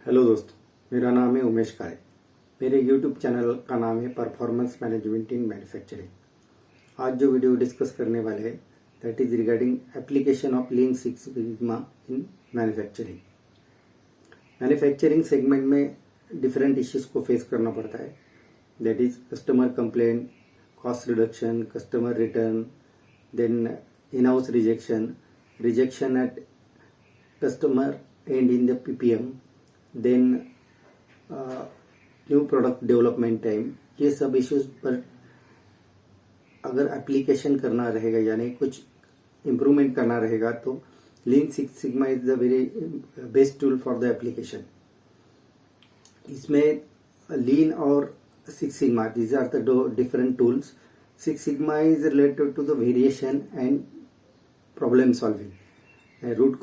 Hello दोस्तों, मेरा नाम है उमेश कारे। मेरे यूट्यूब चैनल का नाम है परफॉर्मेंस मैनेजमेंट इन मैन्युफैक्चरिंग। आज जो वीडियो डिस्कस करने वाले हैं that is regarding application of lean six sigma in manufacturing. Manufacturing segment में डिफरेंट इश्यूज को फेस करना पड़ता है। That is customer complaint, cost reduction, customer return, then in house rejection at customer and in the PPM, then new product development time, ये सब issues पर अगर application करना रहेगा यानी कुछ इम्प्रूवमेंट करना रहेगा तो lean six sigma is the very best tool for the application. इसमें लीन और six sigma these are the different tools. Six sigma is related to the variation and problem solving, root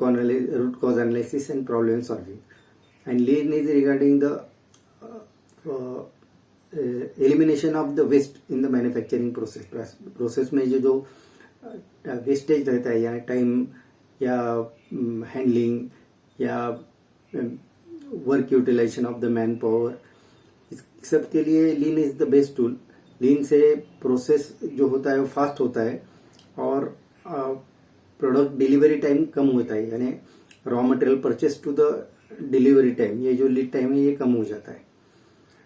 cause analysis and problem solving, and lean is regarding the elimination of the waste in the manufacturing process में जो wastage रहता है यानी time या handling या work utilization of the manpower, इस सब के लिए lean is the best tool. Lean से प्रोसेस जो होता है वो फास्ट होता है और प्रोडक्ट डिलीवरी टाइम कम होता है, यानी raw material purchase to the delivery time, ये जो लीड टाइम है ये कम हो जाता है।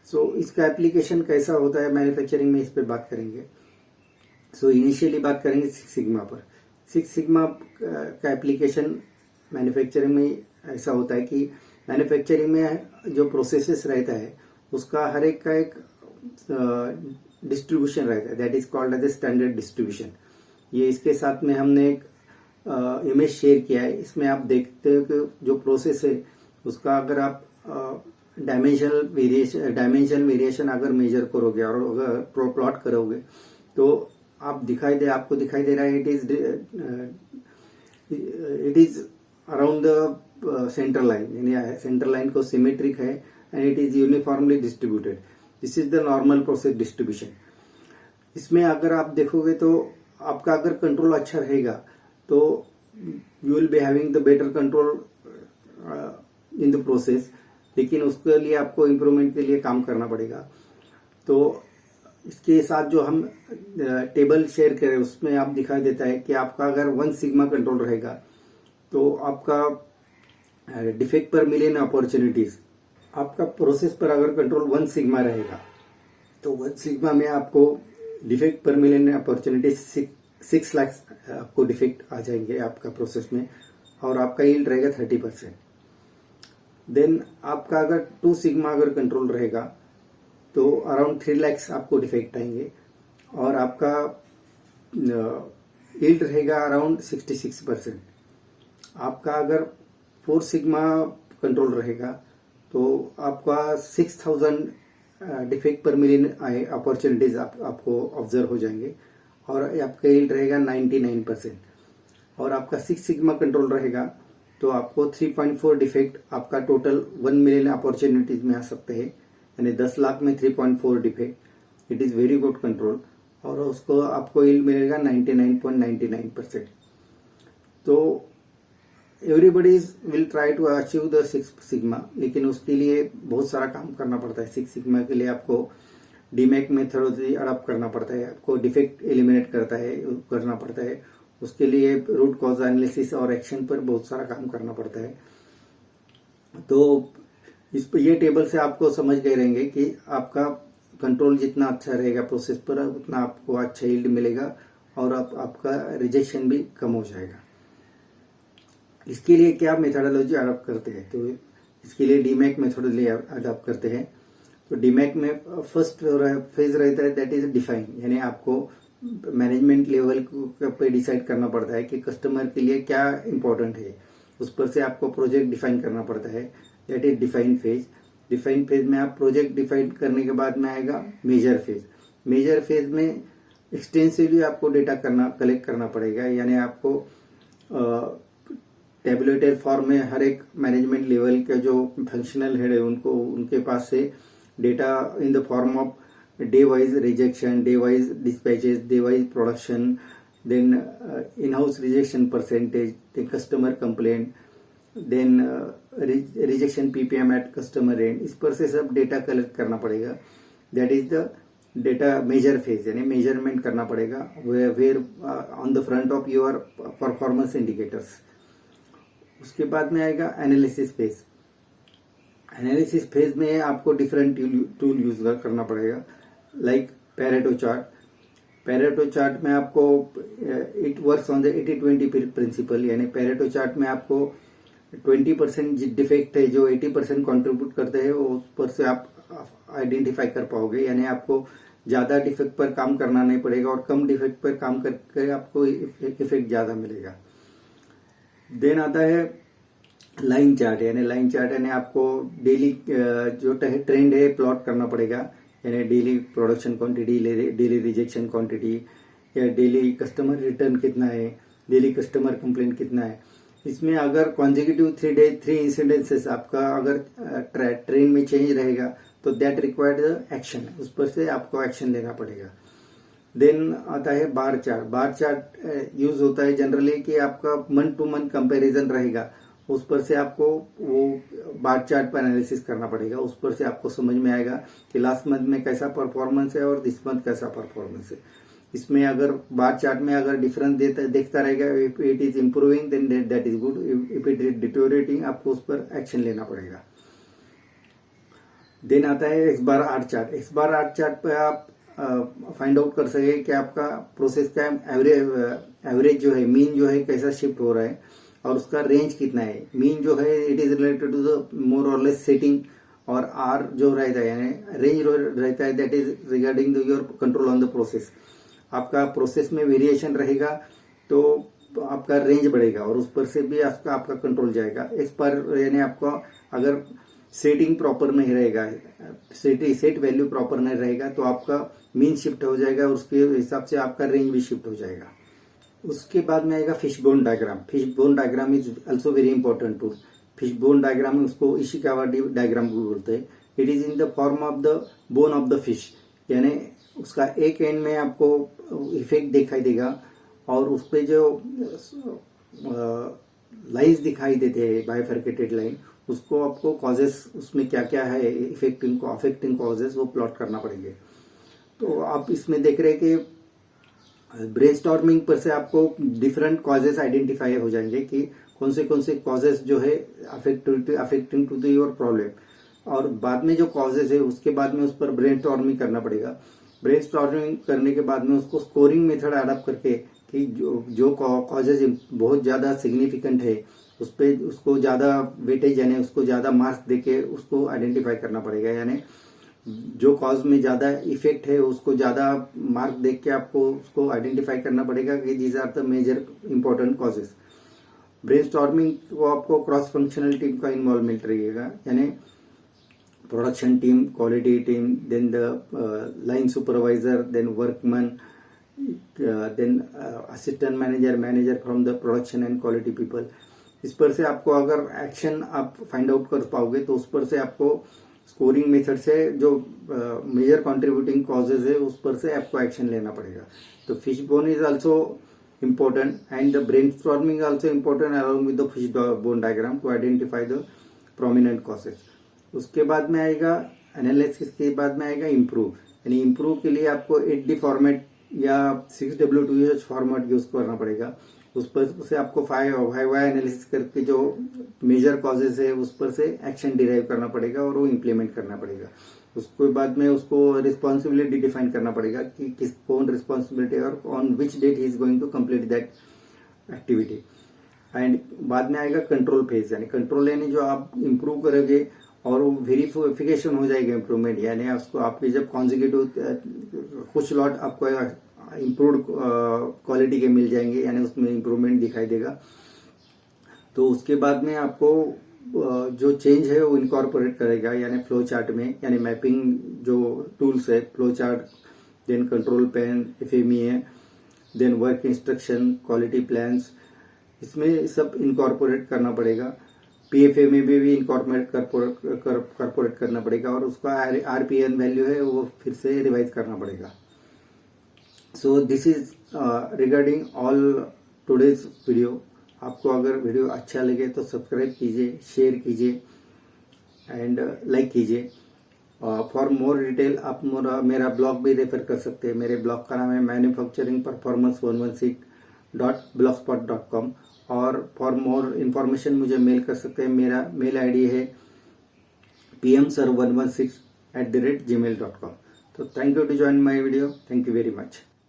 सो इसका एप्लीकेशन कैसा होता है मैन्युफैक्चरिंग में, इस पे बात करेंगे। सो इनिशियली बात करेंगे सिक्स सिग्मा पर। सिक्स सिग्मा का एप्लीकेशन मैन्युफैक्चरिंग में ऐसा होता है कि मैन्युफैक्चरिंग में जो प्रोसेसेस रहता है उसका हर एक का एक डिस्ट्रीब्यूशन रहता है, that is called as a standard distribution. ये इसके साथ में हमने एक इमेज शेयर किया है। इसमें आप देखते हो कि जो प्रोसेस है उसका अगर आप डायमेंशनल वेरिएशन अगर मेजर करोगे और अगर प्लॉट करोगे तो आपको दिखाई दे रहा है it is around the centre line, यानी सेंटर लाइन को सिमेट्रिक है and it is uniformly distributed. This is the normal process distribution. इसमें अगर आप देखोगे तो आपका अगर कंट्रोल अच्छा रहेगा तो you will be having the better control in the process, लेकिन उसके लिए आपको इम्प्रूवमेंट के लिए काम करना पड़ेगा। तो इसके साथ जो हम टेबल शेयर करें उसमें आप दिखाई देता है कि आपका अगर 1 सिग्मा कंट्रोल रहेगा तो आपका डिफेक्ट पर मिलियन अपॉर्चुनिटीज, आपका प्रोसेस पर अगर कंट्रोल 1 सिग्मा रहेगा तो 1 सिग्मा में आपको डिफेक्ट पर मिलियन अपॉर्चुनिटीज 6 लाख आपको डिफेक्ट आ जाएंगे आपका प्रोसेस में, और आपका यील्ड रहेगा 30%। देन आपका अगर 2 सिग्मा अगर कंट्रोल रहेगा तो अराउंड 3 लाख आपको डिफेक्ट आएंगे और आपका यील्ड रहेगा अराउंड 66%। आपका अगर 4 सिग्मा कंट्रोल रहेगा तो आपका 6000 डिफेक्ट पर मिलियन अपॉर्चुनिटीज आपको ऑब्जर्व हो जाएंगे और आपका यील्ड रहेगा 99%। और आपका 6 सिग्मा कंट्रोल रहेगा तो आपको 3.4 डिफेक्ट आपका टोटल 1 मिलियन अपॉर्चुनिटीज में आ सकते हैं, यानी 10 लाख में 3.4 defect. It is very good control और उसको आपको यील्ड मिलेगा 99.99%। तो everybody will try to achieve the 6 sigma, लेकिन उसके लिए बहुत सारा काम करना पड़ता है। 6 सिग्मा के लिए आपको डीमैक मेथोडोलॉजी अडॉप्ट करना पड़ता है, आपको डिफेक्ट एलिमिनेट करना पड़ता है। उसके लिए रूट कॉज एनालिसिस और एक्शन पर बहुत सारा काम करना पड़ता है। तो ये टेबल से आपको समझ गए रहेंगे कि आपका कंट्रोल जितना अच्छा रहेगा प्रोसेस पर उतना आपको अच्छा यील्ड मिलेगा और आपका रिजेक्शन भी कम हो जाएगा। इसके लिए क्या मेथोडोलॉजी अडॉप्ट करते हैं, तो इसके लिए डीमैक मेथोडोलॉजी अडॉप्ट करते हैं। तो डीमैक में फर्स्ट फेज रहता है दैट इज डिफाइन, यानी आपको मैनेजमेंट लेवल पे डिसाइड करना पड़ता है कि कस्टमर के लिए क्या इंपॉर्टेंट है, उस पर से आपको प्रोजेक्ट डिफाइन करना पड़ता है, that is define phase. Define phase में आप प्रोजेक्ट डिफाइन करने के बाद में आएगा मेजर फेज। मेजर फेज में एक्सटेंसिवली आपको डेटा कलेक्ट करना पड़ेगा, यानी आपको टेबुलेटेड फॉर्म में हर एक मैनेजमेंट लेवल के जो फंक्शनल हेड है उनके पास से data in the form of day wise rejection, day wise dispatches, day wise production, then in-house rejection percentage, the customer complaint, then rejection PPM at customer end, इस पर से सब डेटा कलेक्ट करना पड़ेगा. That is the data measure phase, यानी measurement करना पड़ेगा where on the front of your performance indicators. उसके बाद में आएगा एनालिसिस फेज. एनालिसिस फेज में आपको डिफरेंट टूल यूज करना पड़ेगा, like Pareto chart. Pareto chart में आपको it works on the 80-20 principle, यानी पेरेटो चार्ट में आपको 20% डिफेक्ट है जो 80% कंट्रीब्यूट करते हैं, उस पर से आप आइडेंटिफाई कर पाओगे. यानी आपको ज्यादा डिफेक्ट पर काम करना नहीं पड़ेगा और कम डिफेक्ट पर काम करके आपको इफेक्ट ज्यादा मिलेगा. देन आता है लाइन चार्ट. यानी लाइन चार्ट यानी आपको डेली जो ट्रेंड है प्लॉट करना पड़ेगा, यानी daily production quantity, daily rejection quantity, या डेली कस्टमर रिटर्न कितना है, डेली कस्टमर कंप्लेंट कितना है. इसमें अगर कॉन्जिक्यूटिव 3 इंसिडेंसेस आपका अगर ट्रेंड में चेंज रहेगा तो दैट रिक्वायर्ड एक्शन, उस पर से आपको एक्शन लेना पड़ेगा. देन आता है bar chart. Bar chart use होता है जनरली कि आपका मंथ टू मंथ कंपैरिजन रहेगा, उस पर से आपको वो बार चार्ट पर एनालिसिस करना पड़ेगा. उस पर से आपको समझ में आएगा कि लास्ट मंथ में कैसा परफॉर्मेंस है और दिस मंथ कैसा परफॉर्मेंस है. इसमें अगर बार चार्ट में अगर डिफरेंस देखता रहेगा, if it is improving then that is good, if it is deteriorating आपको उस पर एक्शन लेना पड़ेगा. देन आता है X bar R chart. X bar R chart पे आप फाइंड आउट कर सके कि आपका प्रोसेस का एवरेज जो है, मीन जो है कैसा शिफ्ट हो रहा है और उसका रेंज कितना है. मीन जो है it is related to the more और लेस सेटिंग, और आर जो रहता है यानी रेंज रहता है that is regarding your control on the process. आपका प्रोसेस में वेरिएशन रहेगा तो आपका रेंज बढ़ेगा और उस पर से भी आपका कंट्रोल जाएगा. इस पर यानी आपको अगर सेटिंग प्रॉपर नहीं रहेगा, सेट वैल्यू प्रॉपर नहीं रहेगा तो आपका मीन शिफ्ट हो जाएगा और उसके हिसाब से आपका रेंज भी शिफ्ट हो जाएगा. उसके बाद में आएगा fishbone diagram. Fishbone diagram is also very important tool. Fishbone diagram उसको इशिकावा डायग्राम भी बोलते हैं. It is in the form of the bone of the fish, यानी उसका एक एंड में आपको इफेक्ट दिखाई देगा और उस पे जो लाइन्स दिखाई देते हैं बाइफरकेटेड लाइन, उसको आपको कॉजेस उसमें क्या क्या है अफेक्टिंग कॉजेस वो प्लॉट करना पड़ेंगे. तो आप इसमें देख रहे हैं कि ब्रेनस्टॉर्मिंग पर से आपको डिफरेंट कॉजेस आइडेंटिफाई हो जाएंगे कि कौन से कॉजेस जो है affecting to the your problem. और बाद में जो कॉजेस है उसके बाद में उस पर ब्रेनस्टॉर्मिंग करना पड़ेगा. ब्रेनस्टॉर्मिंग करने के बाद में उसको स्कोरिंग मेथड अडॉप्ट करके कि जो कॉजेज बहुत ज्यादा सिग्निफिकेंट है उस पे उसको ज्यादा वेटेज यानी उसको ज्यादा मार्क्स देके उसको आइडेंटिफाई करना पड़ेगा. यानी जो कॉज में ज्यादा इफेक्ट है उसको ज्यादा मार्क देख के आपको उसको आइडेंटिफाई करना पड़ेगा कि these are the major important causes. Brainstorming को आपको क्रॉस फंक्शनल टीम का इन्वॉल्वमेंट रहेगा, यानी production team, quality team, then the line supervisor, then workman, then assistant manager from the production and quality people. इस पर से आपको अगर एक्शन आप फाइंड आउट कर पाओगे तो उस पर से आपको स्कोरिंग मेथड से जो मेजर कंट्रीब्यूटिंग कॉजेज है उस पर से आपको एक्शन लेना पड़ेगा. तो fish bone is also important and the brainstorming also important along with the fishbone diagram to identify the prominent causes. उसके बाद में आएगा एनालिसिस के बाद में आएगा इम्प्रूव. यानी इम्प्रूव के लिए आपको 8D फॉर्मेट या 6W2H फॉर्मेट यूज करना पड़ेगा. उस पर से आपको 5Y एनालिसिस करके जो मेजर कॉजेज है उस पर से एक्शन डिराइव करना पड़ेगा और वो इम्प्लीमेंट करना पड़ेगा. उसके बाद में उसको रिस्पॉन्सिबिलिटी डिफाइन करना पड़ेगा कि किस कौन रिस्पॉन्सिबिलिटी और on which date he is going to complete that activity. And बाद में आएगा कंट्रोल फेज. यानी कंट्रोल यानी जो आप इम्प्रूव करोगे और वो वेरिफिकेशन हो जाएगा इम्प्रूवमेंट. यानी उसको आपके जब कॉन्जिक्यूटिव कुछ लॉट आपको इम्प्रूव्ड क्वालिटी के मिल जाएंगे, यानी उसमें इम्प्रूवमेंट दिखाई देगा. तो उसके बाद में आपको जो चेंज है वो इनकॉर्पोरेट करेगा, यानी फ्लो चार्ट में, यानी मैपिंग जो टूल्स है flow chart, then control plan, FMEA, then work instruction, quality plans, इसमें सब इनकॉर्पोरेट करना पड़ेगा. PFA में भी इनकॉर्पोरेट करना पड़ेगा और उसका RPN वैल्यू है वो फिर से रिवाइज करना पड़ेगा. So this is regarding all today's video. आपको अगर वीडियो अच्छा लगे तो सब्सक्राइब कीजिए, शेयर कीजिए एंड लाइक कीजिए। फॉर मोर डिटेल आप मेरा ब्लॉग भी रेफर कर सकते हैं। मेरे ब्लॉग का नाम है मैन्युफैक्चरिंग परफॉर्मेंस 116.blogspot.com और फॉर मोर इन्फॉर्मेशन मुझे मेल कर सकते हैं। मेरा मेल आईडी है pmsir116@gmail.com। तो thank you to join my video. Thank you very much.